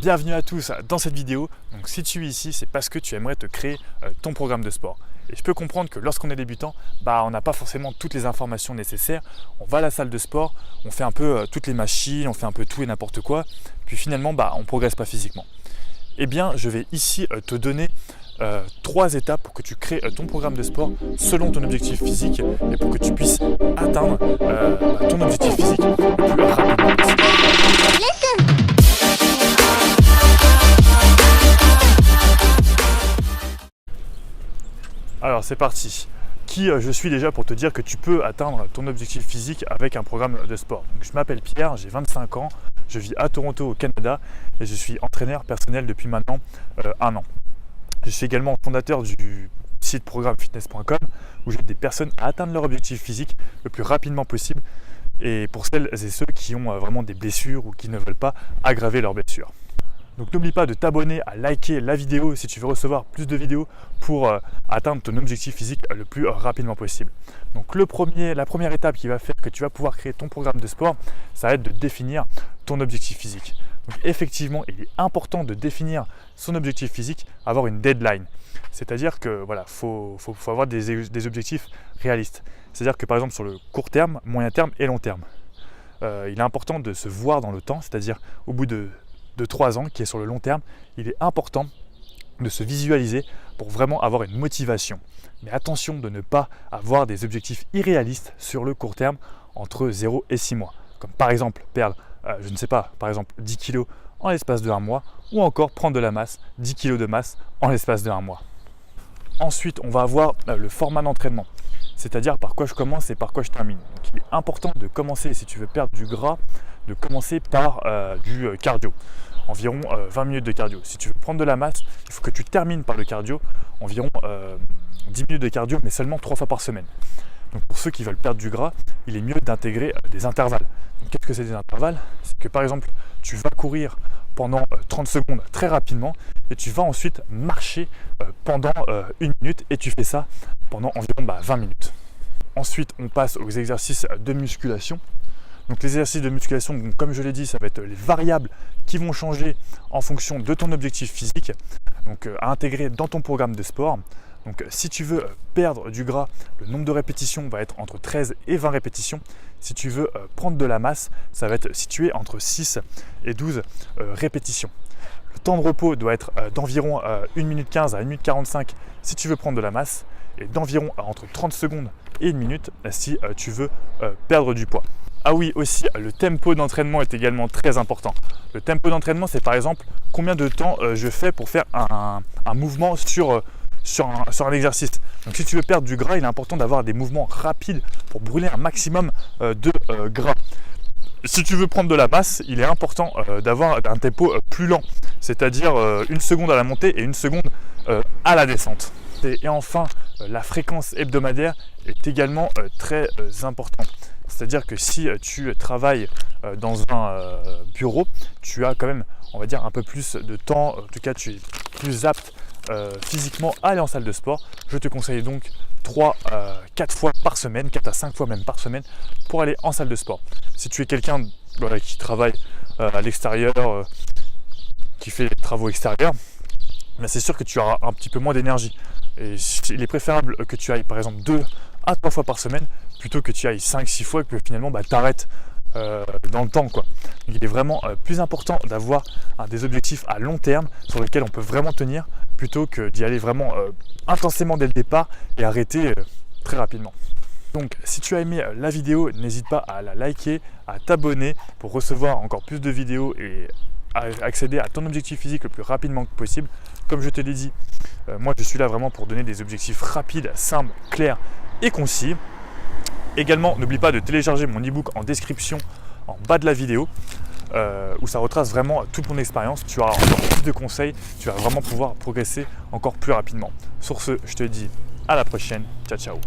Bienvenue à tous dans cette vidéo. Donc si tu es ici, c'est parce que tu aimerais te créer ton programme de sport. Et je peux comprendre que lorsqu'on est débutant, on n'a pas forcément toutes les informations nécessaires. On va à la salle de sport, on fait un peu toutes les machines, on fait un peu tout et n'importe quoi. Puis finalement, on ne progresse pas physiquement. Eh bien, je vais ici te donner 3 étapes pour que tu crées ton programme de sport selon ton objectif physique et pour que tu puisses atteindre ton objectif physique le plus rapidement possible. Alors c'est parti. Qui je suis déjà pour te dire que tu peux atteindre ton objectif physique avec un programme de sport. Donc, je m'appelle Pierre, j'ai 25 ans, je vis à Toronto au Canada et je suis entraîneur personnel depuis maintenant 1 an. Je suis également fondateur du site programmefitness.com où j'aide des personnes à atteindre leur objectif physique le plus rapidement possible et pour celles et ceux qui ont vraiment des blessures ou qui ne veulent pas aggraver leurs blessures. Donc n'oublie pas de t'abonner, à liker la vidéo si tu veux recevoir plus de vidéos pour atteindre ton objectif physique le plus rapidement possible. Donc la première étape qui va faire que tu vas pouvoir créer ton programme de sport, ça va être de définir ton objectif physique. Donc effectivement, il est important de définir son objectif physique, avoir une deadline. C'est-à-dire que faut avoir des objectifs réalistes. C'est-à-dire que par exemple sur le court terme, moyen terme et long terme, il est important de se voir dans le temps, c'est-à-dire au bout de 3 ans, qui est sur le long terme, il est important de se visualiser pour vraiment avoir une motivation. Mais attention de ne pas avoir des objectifs irréalistes sur le court terme entre 0 et 6 mois. Comme par exemple perdre, 10 kg en l'espace de 1 mois ou encore prendre de la masse, 10 kg de masse en l'espace de 1 mois. Ensuite, on va avoir le format d'entraînement, c'est-à-dire par quoi je commence et par quoi je termine. Donc, il est important de commencer, si tu veux perdre du gras, de commencer par du cardio, environ 20 minutes de cardio. Si tu veux prendre de la masse, il faut que tu termines par le cardio, environ 10 minutes de cardio, mais seulement 3 fois par semaine. Donc pour ceux qui veulent perdre du gras, il est mieux d'intégrer des intervalles. Donc qu'est-ce que c'est des intervalles? C'est que par exemple, tu vas courir pendant 30 secondes très rapidement et tu vas ensuite marcher pendant 1 minute et tu fais ça pendant environ 20 minutes. Ensuite, on passe aux exercices de musculation. Donc les exercices de musculation, comme je l'ai dit, ça va être les variables qui vont changer en fonction de ton objectif physique, donc à intégrer dans ton programme de sport. Donc si tu veux perdre du gras, le nombre de répétitions va être entre 13 et 20 répétitions. Si tu veux prendre de la masse, ça va être situé entre 6 et 12 répétitions. Le temps de repos doit être d'environ 1 minute 15 à 1 minute 45 si tu veux prendre de la masse et d'environ entre 30 secondes et 1 minute si tu veux perdre du poids. Ah oui, aussi, le tempo d'entraînement est également très important. Le tempo d'entraînement, c'est par exemple combien de temps je fais pour faire un mouvement sur un exercice. Donc si tu veux perdre du gras, il est important d'avoir des mouvements rapides pour brûler un maximum de gras. Si tu veux prendre de la masse, il est important d'avoir un tempo plus lent, c'est-à-dire 1 seconde à la montée et 1 seconde à la descente. Et enfin, la fréquence hebdomadaire est également très importante. C'est-à-dire que si tu travailles dans un bureau, tu as quand même, on va dire, un peu plus de temps, en tout cas tu es plus apte physiquement à aller en salle de sport. Je te conseille donc 4 fois par semaine, 4 à 5 fois même par semaine pour aller en salle de sport. Si tu es quelqu'un qui travaille à l'extérieur, qui fait des travaux extérieurs, c'est sûr que tu auras un petit peu moins d'énergie. Et il est préférable que tu ailles par exemple 2 à 3 fois par semaine plutôt que tu ailles 5-6 fois et que finalement tu arrêtes dans le temps, quoi. Donc, il est vraiment plus important d'avoir des objectifs à long terme sur lesquels on peut vraiment tenir plutôt que d'y aller vraiment intensément dès le départ et arrêter très rapidement. Donc si tu as aimé la vidéo, n'hésite pas à la liker, à t'abonner pour recevoir encore plus de vidéos et à accéder à ton objectif physique le plus rapidement possible. Comme je te l'ai dit, moi je suis là vraiment pour donner des objectifs rapides, simples, clairs et concis. Également, n'oublie pas de télécharger mon e-book en description en bas de la vidéo où ça retrace vraiment toute mon expérience. Tu auras encore plus de conseils, tu vas vraiment pouvoir progresser encore plus rapidement. Sur ce, je te dis à la prochaine. Ciao, ciao.